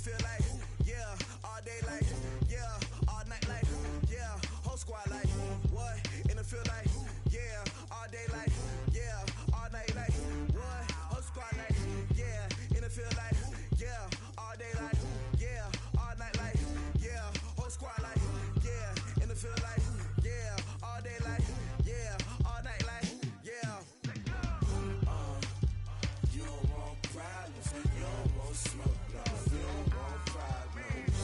feel like, yeah, all day like, yeah, all night like, yeah, whole squad like, what? And it feel like, yeah, all day like, yeah, all night like, what? Whole squad like, yeah, and it feel like, yeah, all day like, yeah, all night like, yeah, whole squad like, yeah, and it feel like, yeah, all day like, yeah, all night like, yeah. You don't want problems, you don't want smoke, no, you don't want problems.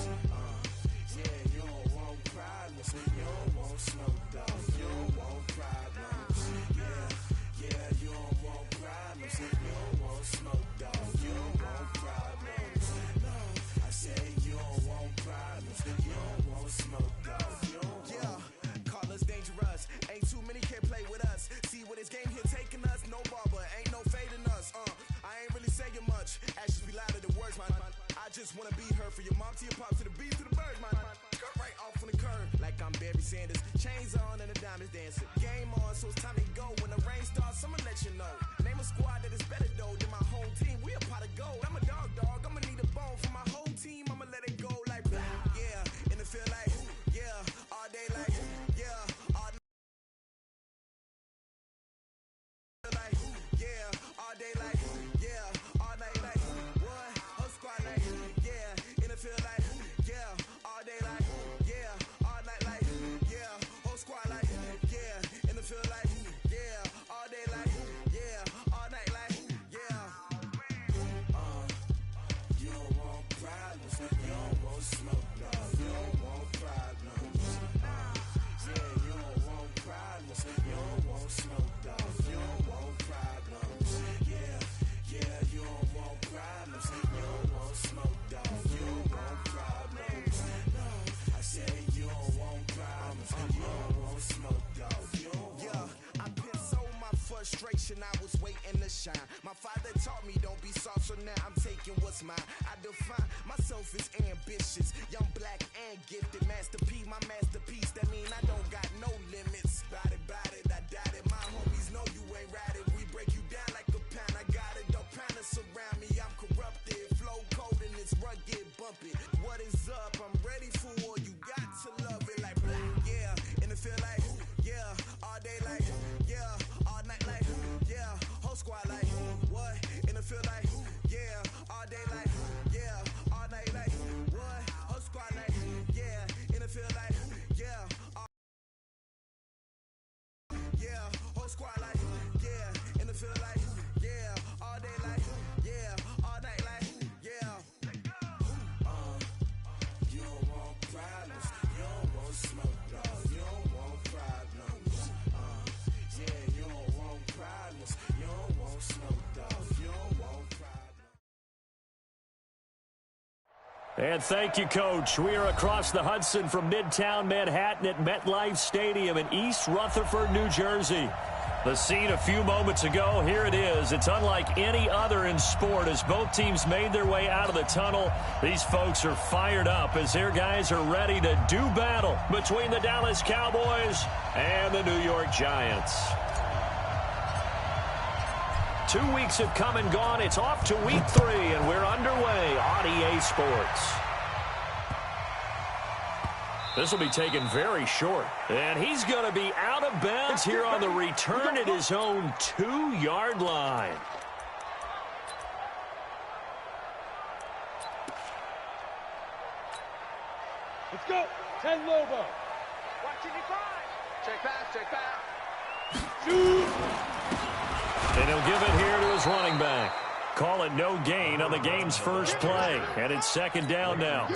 Yeah, you don't want problems, you don't want smoke, dog, you don't want problems. Yeah, you don't want problems, you don't want smoke, dog, you don't want problems. No, I say you don't want problems, you don't want smoke, dog, you don't want. Yeah, call us dangerous, ain't too many can play with us. See what this game here taking us, no barber, ain't no fading us. I ain't really saying much, actions be louder than words, man. I just wanna be her, for your mom to your pop, to the beat, to the birds, man. Cut right off on the curb, like I'm Barry Sanders. Chains on and the diamonds dancing. Game on, so it's time to go. When the rain starts, I'ma let you know. Name a squad that is better though than my home team. We a pot of gold. I'm a dog, I'ma need a bone for my whole team. I'ma let it go like, yeah, and it feel like, yeah, all day like, yeah, all night like, yeah, all day like, yeah, all night like, what? Whole squad like, yeah, and it feel like, yeah, all day like, yeah, all night like, yeah, whole squad like, yeah, and it feel like, yeah, all day like, yeah, all night like, yeah. You don't want problems, you don't want smoke, no, you don't want problems. Yeah, you don't want problems, you don't want smoke, dog, you don't want problems. Yeah, you don't want problems, you don't want smoke, dog, you don't want problems. No, I say you don't want problems, you don't want smoke, dog, you don't want. Yeah, I pin so my frustration, I was waiting to shine. My father taught me don't be soft, so now I'm taking what's mine. I define myself as ambitious, young, black, and gifted. Master P, my masterpiece, that mean I don't got no limits. Bout it, I doubt it. My homies know you ain't ride it. We break you down like a pound. I got it, don't pound us around me. I'm corrupted, flow cold and it's rugged, bumpy. What is up? I'm ready for war. You got to love it like black, yeah. And it feel like, yeah, all day like, yeah, all night like, yeah, whole squad like, what? And it feel like, yeah, all day like, yeah, all night like, what? Whole squad like, yeah, and it feel like, yeah, yeah, whole squad like, yeah, and it feel like, yeah, all day like, yeah, all night like, yeah. You don't want problems, you don't want smoke, dog, you don't want problems. Yeah, you don't want problems, you don't want smoke, dog, you don't want problems. And thank you, Coach. We are across the Hudson from Midtown Manhattan at MetLife Stadium in East Rutherford, New Jersey. The scene a few moments ago, here it is. It's unlike any other in sport as both teams made their way out of the tunnel. These folks are fired up as their guys are ready to do battle between the Dallas Cowboys and the New York Giants. 2 weeks have come and gone. It's off to week 3, and we're underway on EA Sports. This will be taken very short. And he's going to be out of bounds here on the return at his own 2-yard line. Let's go. 10 Lobo. Watching your five. Check back. Shoot. And he'll give it here to his running back. Call it no gain on the game's first play. And it's second down now.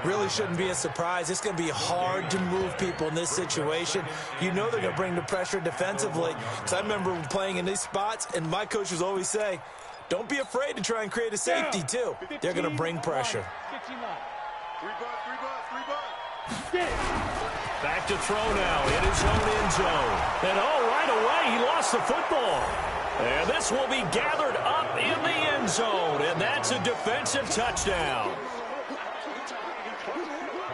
Really shouldn't be a surprise. It's going to be hard to move people in this situation. You know they're going to bring the pressure defensively. Because I remember playing in these spots, and my coaches always say, don't be afraid to try and create a safety, too. They're going to bring pressure. 3 bucks. Back to throw now in his own end zone. And right away, he lost the football. And this will be gathered up in the end zone. And that's a defensive touchdown.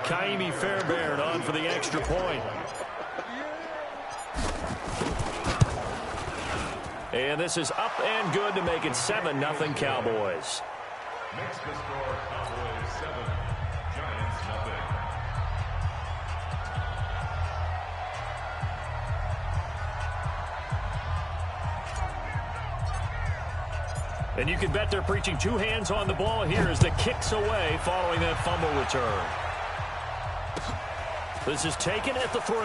Kaimi Fairbairn on for the extra point. And this is up and good to make it 7-0 Cowboys. Makes the score Cowboys 7, Giants 0. And you can bet they're preaching two hands on the ball here as the kick's away following that fumble return. This is taken at the 3.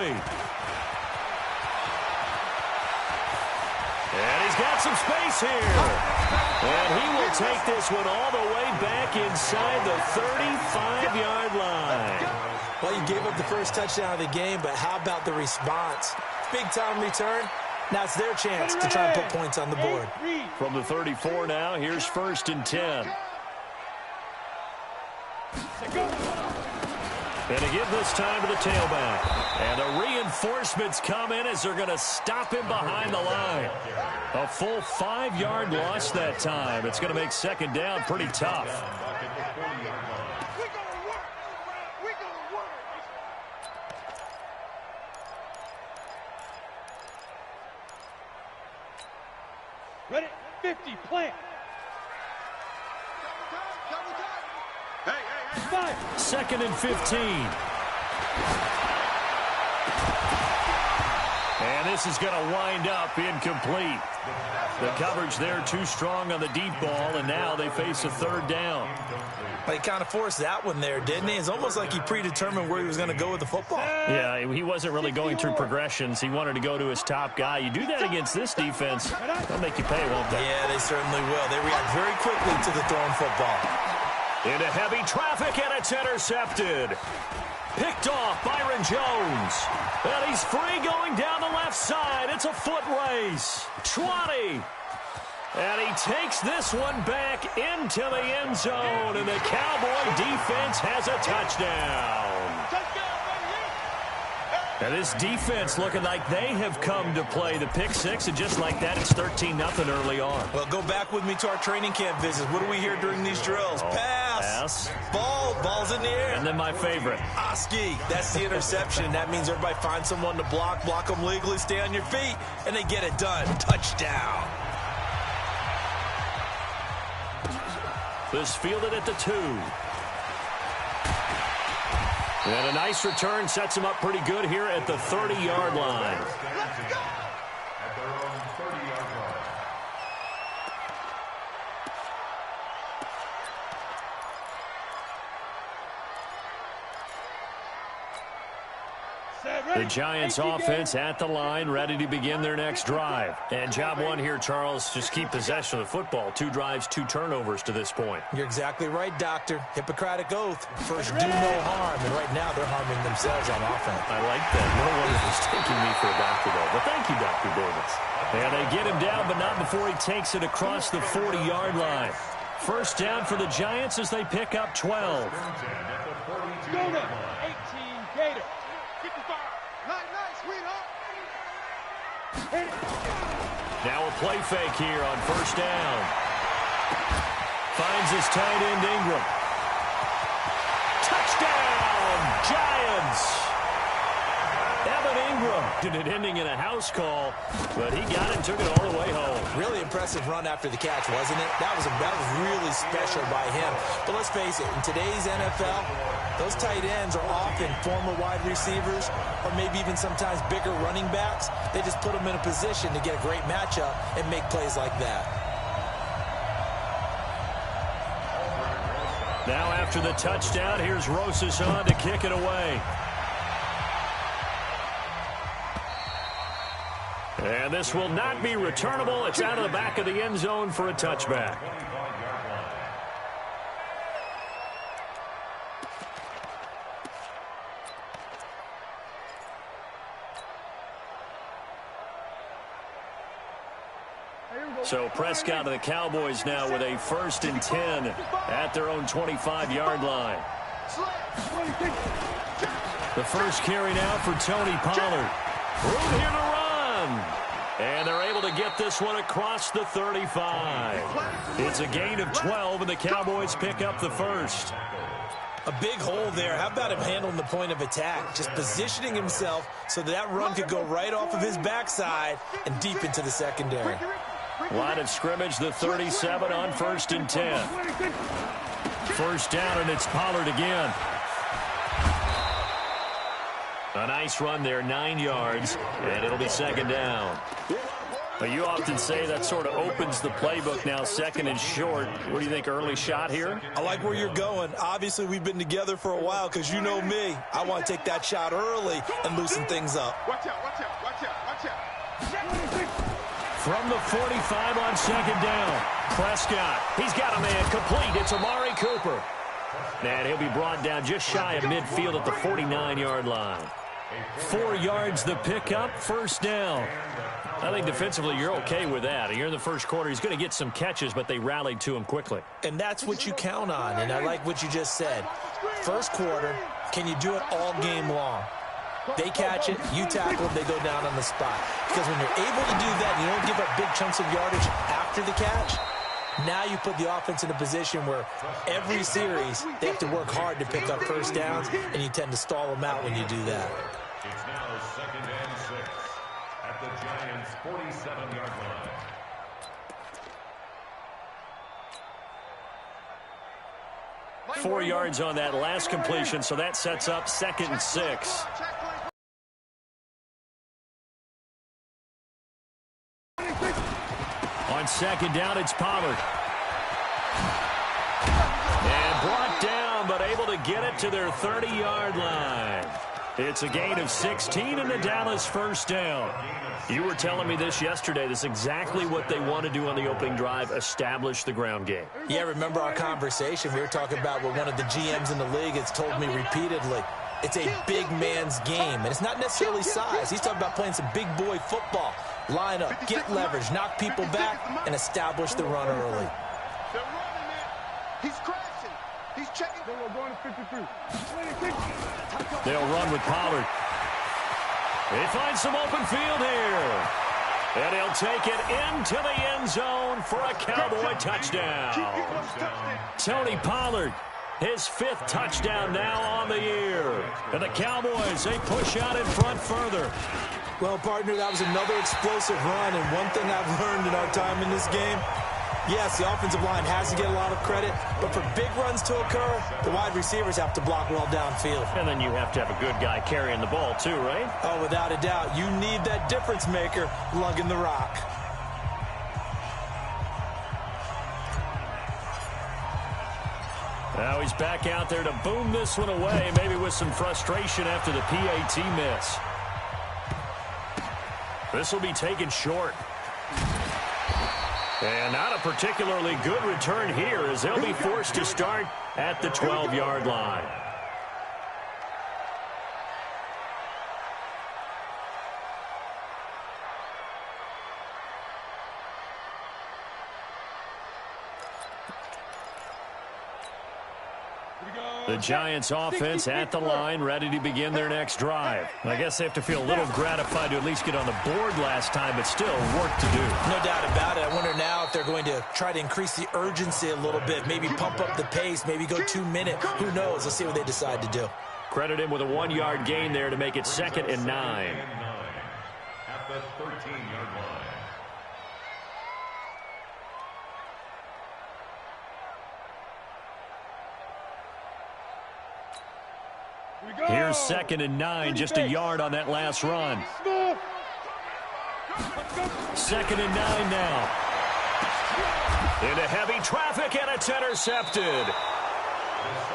And he's got some space here. And he will take this one all the way back inside the 35-yard line. Well, you gave up the first touchdown of the game, but how about the response? Big-time return. Now it's their chance to try and put points on the board. From the 34 now, here's 1st and 10. And to give this time to the tailback. And the reinforcements come in as they're going to stop him behind the line. A full 5-yard loss that time. It's going to make 2nd down pretty tough. Ready, 50, plant. Hey. 2nd and 15. And this is going to wind up incomplete. The coverage there too strong on the deep ball, and now they face a 3rd down. He kind of forced that one there, didn't he? It's almost like he predetermined where he was going to go with the football. Yeah, he wasn't really going through progressions. He wanted to go to his top guy. You do that against this defense, they'll make you pay, won't they? Yeah, they certainly will. They react very quickly to the thrown football. Into heavy traffic, and it's intercepted. Picked off Byron Jones. And he's free going down the left side. It's a foot race. 20. And he takes this one back into the end zone. And the Cowboy defense has a touchdown. And this defense looking like they have come to play the pick six. And just like that, it's 13-0 early on. Well, go back with me to our training camp visits. What do we hear during these drills? Pass. Ball's in the air. And then my favorite. Oski. That's the interception. That means everybody finds someone to block them legally, stay on your feet, and they get it done. Touchdown. This fielded at the 2. And a nice return sets him up pretty good here at the 30-yard line. Let's go! At their own 30-yard line. The Giants offense at the line, ready to begin their next drive. And job one here, Charles, just keep possession of the football. 2 drives, 2 turnovers to this point. You're exactly right, Doctor. Hippocratic oath. First, do no harm. And right now, they're harming themselves on offense. I like that. No one is taking me for a doctor, though. But thank you, Dr. Davis. And they get him down, but not before he takes it across the 40-yard line. First down for the Giants as they pick up 12. Go to 18, Gator. 55. Nice, sweetheart. Now a play fake here on first down. Finds his tight end Ingram. Touchdown, Giants! Evan Ingram did it ending in a house call, but he got it and took it all the way home. Really impressive run after the catch, wasn't it? That was really special by him. But let's face it, in today's NFL, those tight ends are often former wide receivers or maybe even sometimes bigger running backs. They just put them in a position to get a great matchup and make plays like that. Now after the touchdown, here's Rosas on to kick it away. And this will not be returnable. It's out of the back of the end zone for a touchback. So Prescott and the Cowboys now with a 1st and 10 at their own 25-yard line. The first carry now for Tony Pollard. Room here to run. And they're able to get this one across the 35. It's a gain of 12, and the Cowboys pick up the first. A big hole there. How about him handling the point of attack? Just positioning himself so that run could go right off of his backside and deep into the secondary. Line of scrimmage, the 37 on 1st and 10. First down, and it's Pollard again. A nice run there, 9 yards, and it'll be 2nd down. But you often say that sort of opens the playbook now, 2nd and short. What do you think, early shot here? I like where you're going. Obviously, we've been together for a while because you know me. I want to take that shot early and loosen things up. Watch out, watch out, watch out, watch out. From the 45 on 2nd down, Prescott. He's got a man complete. It's Amari Cooper. And he'll be brought down just shy of midfield at the 49-yard line. 4 yards the pickup, 1st down. I think defensively you're okay with that. You're in the first quarter. He's going to get some catches, but they rallied to him quickly. And that's what you count on, and I like what you just said. First quarter, can you do it all game long? They catch it, you tackle them, they go down on the spot. Because when you're able to do that, you don't give up big chunks of yardage after the catch, now you put the offense in a position where every series they have to work hard to pick up first downs, and you tend to stall them out when you do that. It's now 2nd and 6 at the Giants' 47-yard line. 4 yards on that last completion, so that sets up 2nd and 6. On 2nd down, it's Pollard. And brought down, but able to get it to their 30-yard line. It's a gain of 16 and the Dallas first down. You were telling me this yesterday. This is exactly what they want to do on the opening drive, establish the ground game. Yeah, remember our conversation? We were talking about what one of the GMs in the league has told me repeatedly. It's a big man's game, and it's not necessarily size. He's talking about playing some big boy football. Line up, get leverage, knock people back, and establish the run early. They're running it. He's crashing. He's checking. They're going to 53. They'll run with Pollard. They find some open field here. And he'll take it into the end zone for a Cowboy touchdown. Tony Pollard, his 5th touchdown now on the year. And the Cowboys, they push out in front further. Well, partner, that was another explosive run, and one thing I've learned in our time in this game, yes, the offensive line has to get a lot of credit, but for big runs to occur, the wide receivers have to block well downfield. And then you have to have a good guy carrying the ball too, right? Oh, without a doubt. You need that difference maker lugging the rock. Now he's back out there to boom this one away, maybe with some frustration after the PAT miss. This will be taken short. And not a particularly good return here as they'll be forced to start at the 12-yard line. The Giants offense at the line, ready to begin their next drive. I guess they have to feel a little gratified to at least get on the board last time, but still work to do. No doubt about it. I wonder now if they're going to try to increase the urgency a little bit, maybe pump up the pace, maybe go 2-minute. Who knows? Let's see what they decide to do. Credit him with a 1-yard gain there to make it 2nd and 9. At the 13-yard line. Here's 2nd and 9, just a yard on that last run. 2nd and 9 now. Into heavy traffic, and it's intercepted.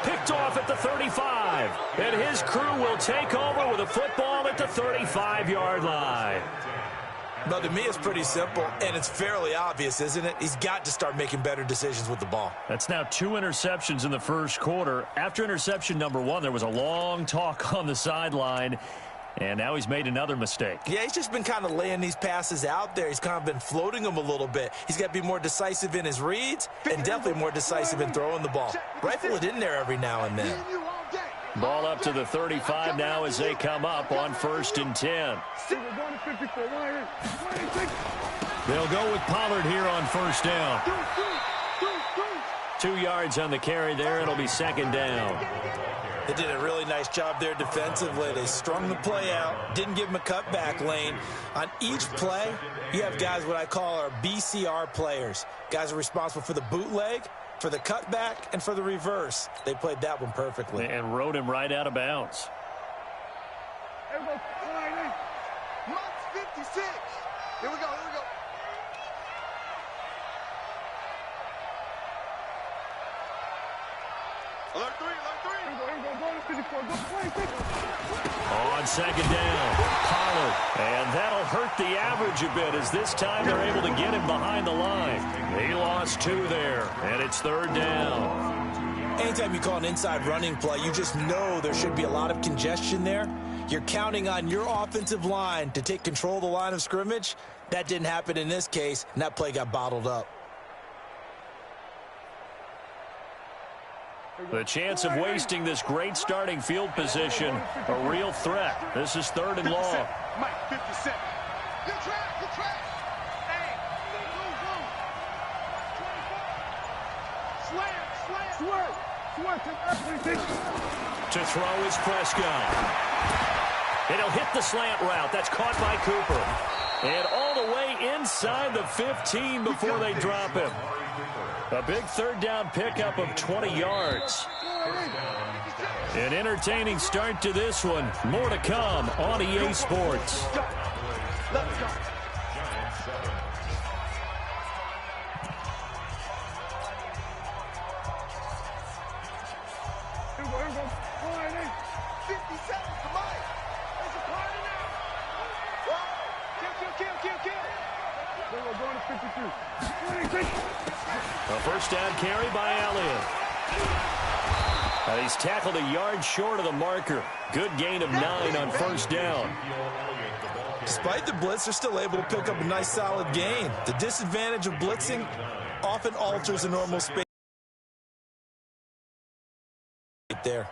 Picked off at the 35. And his crew will take over with a football at the 35-yard line. But to me, it's pretty simple, and it's fairly obvious, isn't it? He's got to start making better decisions with the ball. That's now 2 interceptions in the first quarter. After interception number 1, there was a long talk on the sideline, and now he's made another mistake. Yeah, he's just been kind of laying these passes out there. He's kind of been floating them a little bit. He's got to be more decisive in his reads and definitely more decisive in throwing the ball. Rifle it in there every now and then. Ball up to the 35 now as they come up on 1st and 10. They'll go with Pollard here on 1st down. 2 yards on the carry there. It'll be 2nd down. They did a really nice job there defensively. They strung the play out, didn't give them a cutback lane. On each play, you have guys what I call our BCR players. Guys are responsible for the bootleg, for the cutback, and for the reverse. They played that one perfectly. And rode him right out of bounds. Marks 56. Here we go, here we go. Alert 3, alert 3. On second down, Pollard. And that'll hurt the average a bit as this time they're able to get him behind the line. He lost 2 there, and it's third down. Anytime you call an inside running play, you just know there should be a lot of congestion there. You're counting on your offensive line to take control of the line of scrimmage. That didn't happen in this case, and that play got bottled up. The chance of wasting this great starting field position, a real threat. This is third and long. Mike, 57. Good track, good track. Hey, To throw is Prescott. And he'll hit the slant route. That's caught by Cooper. And all the way inside the 15 before they drop him. A big third down pickup of 20 yards. An entertaining start to this one. More to come on EA Sports. Let's go. A first down carry by Elliott. He's tackled a yard short of the marker. Good gain of 9 on first down. Despite the blitz, they're still able to pick up a nice solid gain. The disadvantage of blitzing often alters the normal space right there.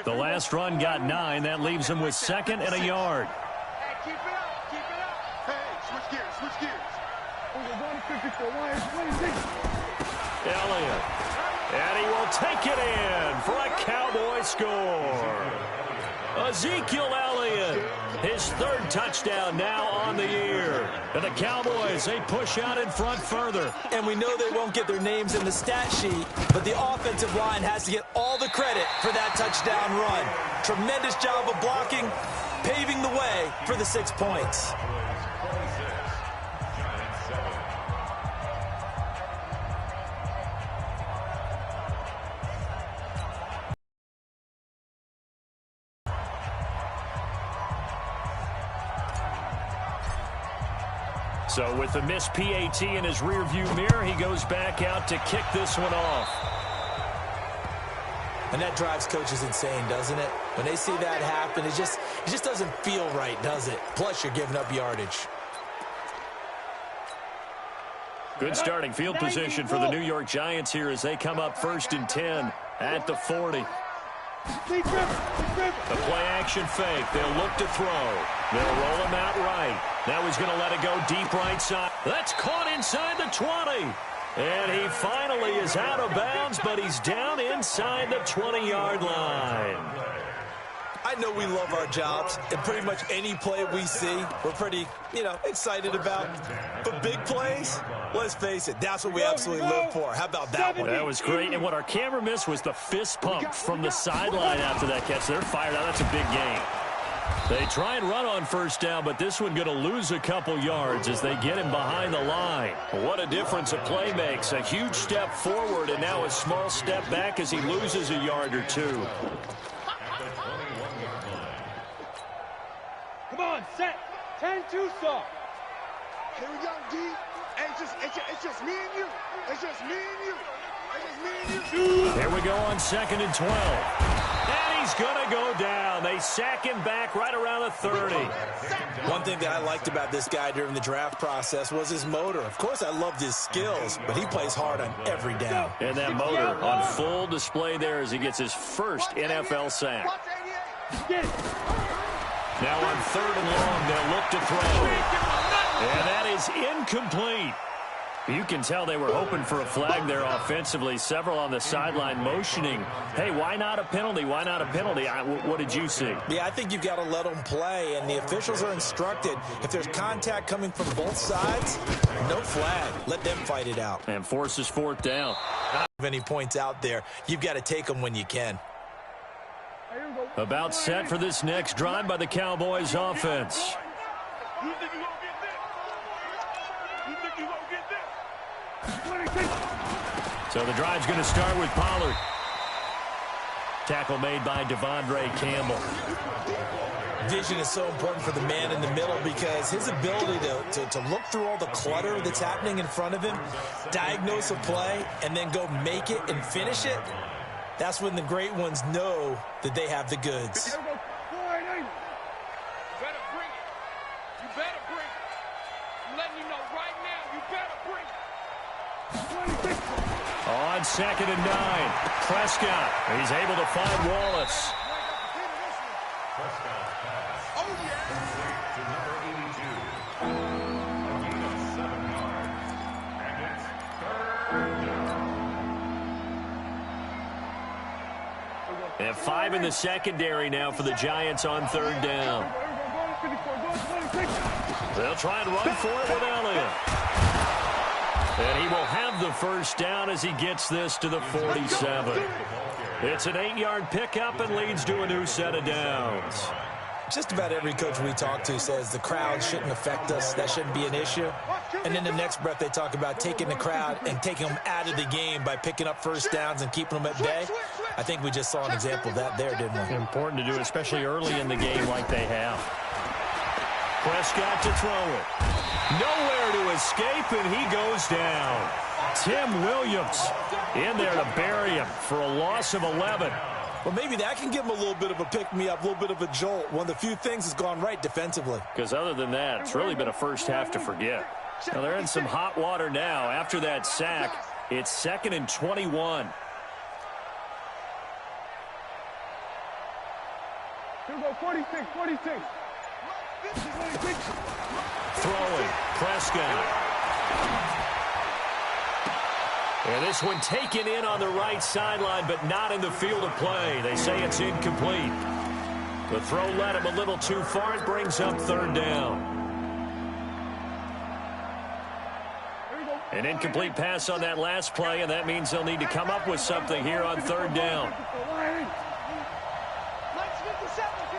The last run got 9. That leaves him with second and a yard. Hey, keep it up, keep it up. Hey, switch gears, switch gears. Elliott. And he will take it in for a Cowboy score. Ezekiel Elliott, his third touchdown now on the year. And the Cowboys, they push out in front further. And we know they won't get their names in the stat sheet, but the offensive line has to get all the credit for that touchdown run. Tremendous job of blocking, paving the way for the 6 points. So with the missed PAT in his rearview mirror, he goes back out to kick this one off. And that drives coaches insane, doesn't it? When they see that happen, it just doesn't feel right, does it? Plus, you're giving up yardage. Good starting field position for the New York Giants here as they come up first and 10 at the 40. The play-action fake. They'll look to throw. They'll roll him out right. Now he's going to let it go deep right side. That's caught inside the 20. And he finally is out of bounds, but he's down inside the 20-yard line. I know we love our jobs, and pretty much any play we see, we're pretty, excited about. But big plays, let's face it, that's what we absolutely live for. How about that one? That was great, and what our camera missed was the fist pump from the sideline after that catch. They're fired out. That's a big gain. They try and run on first down, but this one going to lose a couple yards as they get him behind the line. What a difference a play makes. A huge step forward and now a small step back as he loses a yard or two. Come on, set. 10-2 soft. Here we go, D. Hey, it's just me and you. It's just me and you. It's just me and you. Here we go on second and 12. And he's going to go down. They sack him back right around the 30. One thing that I liked about this guy during the draft process was his motor. Of course, I loved his skills, but he plays hard on every down. And that motor on full display there as he gets his first NFL sack. Get it. Now on 3rd and long, they'll look to throw. And that is incomplete. You can tell they were hoping for a flag there offensively. Several on the sideline motioning, hey, why not a penalty? Why not a penalty? What did you see? Yeah, I think you've got to let them play, and the officials are instructed, if there's contact coming from both sides, no flag. Let them fight it out. And forces 4th down. Not have any points out there. You've got to take them when you can. About set for this next drive by the Cowboys offense. You think you gonna get this? You think you gonna get this? So the drive's going to start with Pollard. Tackle made by Devondre Campbell. Vision is so important for the man in the middle because his ability to look through all the clutter that's happening in front of him, diagnose a play, and then go make it and finish it, that's when the great ones know that they have the goods. You better bring it. You better bring it. I'm letting you know right now, you better bring it. On 2nd and 9, Prescott. He's able to find Wallace. Prescott pass. Oh, yeah. To number 82. A gain of 7 yards. And it's 3rd down. They have 5 in the secondary now for the Giants on 3rd down. They'll try and run for it with Elliott. And he will have the 1st down as he gets this to the 47. It's an 8-yard pickup and leads to a new set of downs. Just about every coach we talk to says the crowd shouldn't affect us. That shouldn't be an issue. And in the next breath, they talk about taking the crowd and taking them out of the game by picking up 1st downs and keeping them at bay. I think we just saw an example of that there, didn't we? Important to do, especially early in the game like they have. Prescott to throw it. Nowhere to escape, and he goes down. Tim Williams in there to bury him for a loss of 11. Well, maybe that can give him a little bit of a pick-me-up, a little bit of a jolt. One of the few things that's gone right defensively. Because other than that, it's really been a first half to forget. Now, they're in some hot water now. After that sack, it's 2nd and 21. Here we go, 46, 46. Throwing, Prescott. And this one taken in on the right sideline, but not in the field of play. They say it's incomplete. The throw led him a little too far. It brings up 3rd down. An incomplete pass on that last play, and that means they'll need to come up with something here on 3rd down.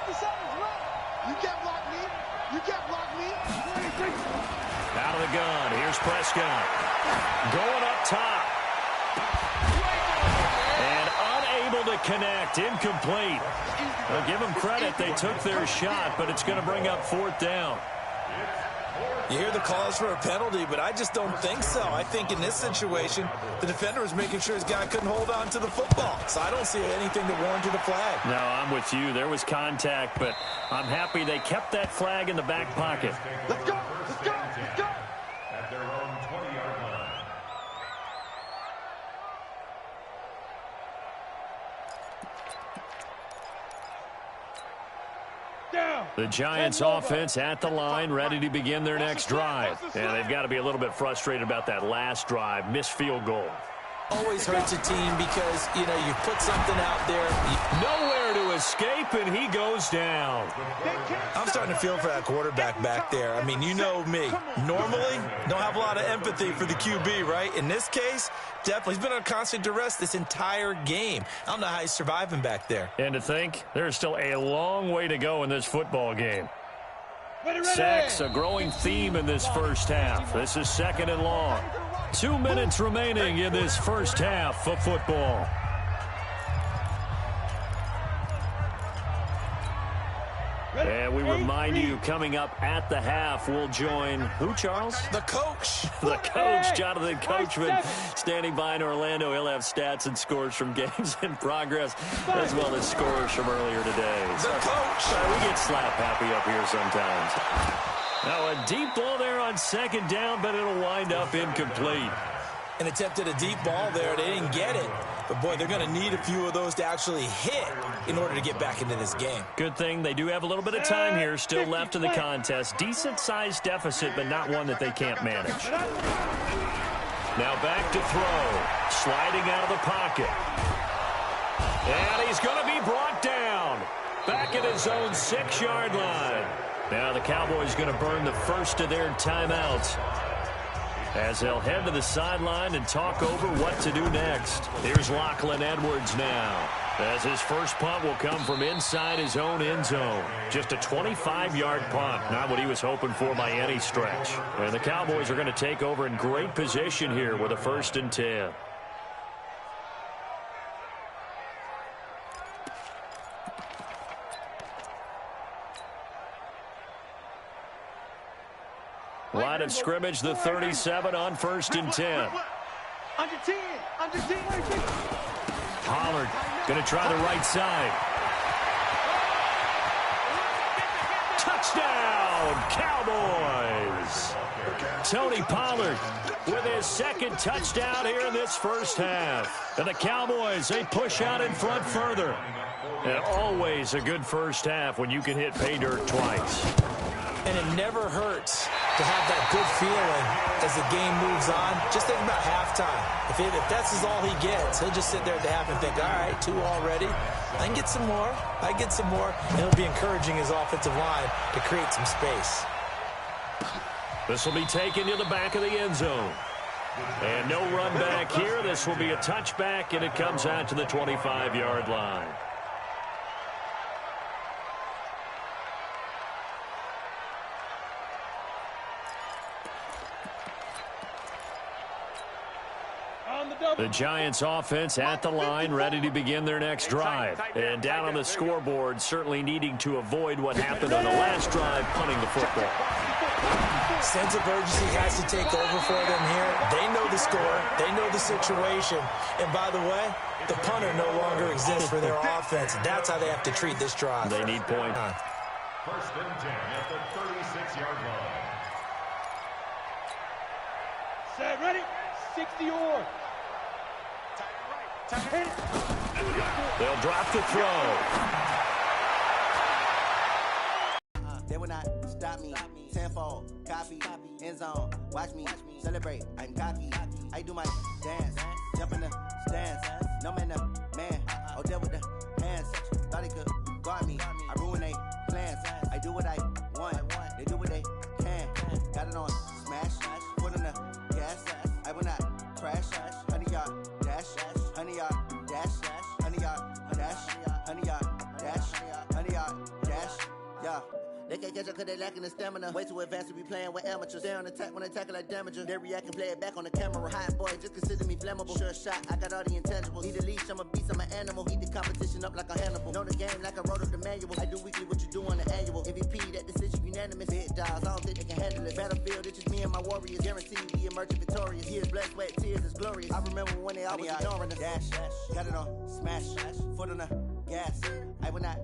57's left. You can't block me. You can't block me. Out of the gun. Here's Prescott. Going up top. And unable to connect. Incomplete. Well, give them credit. They took their shot, but it's going to bring up 4th down. You hear the calls for a penalty, but I just don't think so. I think in this situation, the defender was making sure his guy couldn't hold on to the football. So I don't see anything that warranted a flag. No, I'm with you. There was contact, but I'm happy they kept that flag in the back pocket. Let's go. Let's go. Let's go. At their own 20-yard line. The Giants offense at the line, ready to begin their next drive. And they've got to be a little bit frustrated about that last drive, missed field goal. Always hurts a team because, you know, you put something out there. Nowhere to escape, and he goes down. I'm starting to feel for that quarterback back there. I mean, you know me. Normally, don't have a lot of empathy for the QB, right? In this case, definitely. He's been on constant duress this entire game. I don't know how he's surviving back there. And to think, there's still a long way to go in this football game. Sacks, a growing theme in this first half. This is 2nd and long. 2 minutes remaining in this first half of football. And we remind you, coming up at the half, we'll join who, Charles? The coach. The coach, Jonathan Coachman, standing by in Orlando. He'll have stats and scores from games in progress, as well as scores from earlier today. The coach. We get slap happy up here sometimes. Now a deep ball there on 2nd down, but it'll wind up incomplete. And attempted a deep ball there. They didn't get it. But, boy, they're going to need a few of those to actually hit in order to get back into this game. Good thing they do have a little bit of time here still left in the contest. Decent-sized deficit, but not one that they can't manage. Now back to throw. Sliding out of the pocket. And he's going to be brought down. Back at his own 6-yard line. Now the Cowboys going to burn the first of their timeouts as they'll head to the sideline and talk over what to do next. Here's Lachlan Edwards now, as his first punt will come from inside his own end zone. Just a 25-yard punt, not what he was hoping for by any stretch. And the Cowboys are going to take over in great position here with a 1st and 10. Line of scrimmage, the 37 on 1st and 10. Under 10, under 10. Pollard going to try the right side. Touchdown, Cowboys! Tony Pollard with his 2nd touchdown here in this first half. And the Cowboys, they push out in front further. And always a good first half when you can hit pay dirt twice. And it never hurts to have that good feeling as the game moves on. Just think about halftime. If that's all he gets, he'll just sit there at the half and think, all right, 2 already. I can get some more. I get some more. And he'll be encouraging his offensive line to create some space. This will be taken to the back of the end zone. And no run back here. This will be a touchback, and it comes out to the 25-yard line. The Giants offense at the line, ready to begin their next drive. And down on the scoreboard, certainly needing to avoid what happened on the last drive, punting the football. Sense of urgency has to take over for them here. They know the score. They know the situation. And by the way, the punter no longer exists for their offense. That's how they have to treat this drive. They need points. 1st and 10 at the 36-yard line. Set, ready? 60 or. They'll drop the throw. They will not stop me. Tenfold, copy, end zone. Watch me celebrate. I'm cocky. I do my dance. Jump in the stands. No man, man. Oh, there with the hands. Thought he could guard me. I ruin they plans. I do what I want. They do what they can. Got it on smash. Put on the gas. I will not crash. 100-yard dash. 100-yard dash. 100-yard dash. 100-yard dash. 100-yard dash. Yeah. They can't catch up cause they lacking the stamina. Way too advanced to be playing with amateurs. Stay on attack when they tackle like damager. They react and play it back on the camera. Hot boy, just consider me flammable. Sure shot, I got all the intangibles. Need a leash, I'm a beast, I'm an animal. Heat the competition up like a Hannibal. Know the game like I wrote up the manual. I do weekly what you do on the annual. MVP, that decision unanimous. Big dogs, I don't think they can handle it. Battlefield, it's just me and my warriors. Guaranteed we emerge victorious. Years, blood, sweat, tears, it's glorious. I remember when they always ignoring us. Dash, got it on smash. Foot on the gas. I will not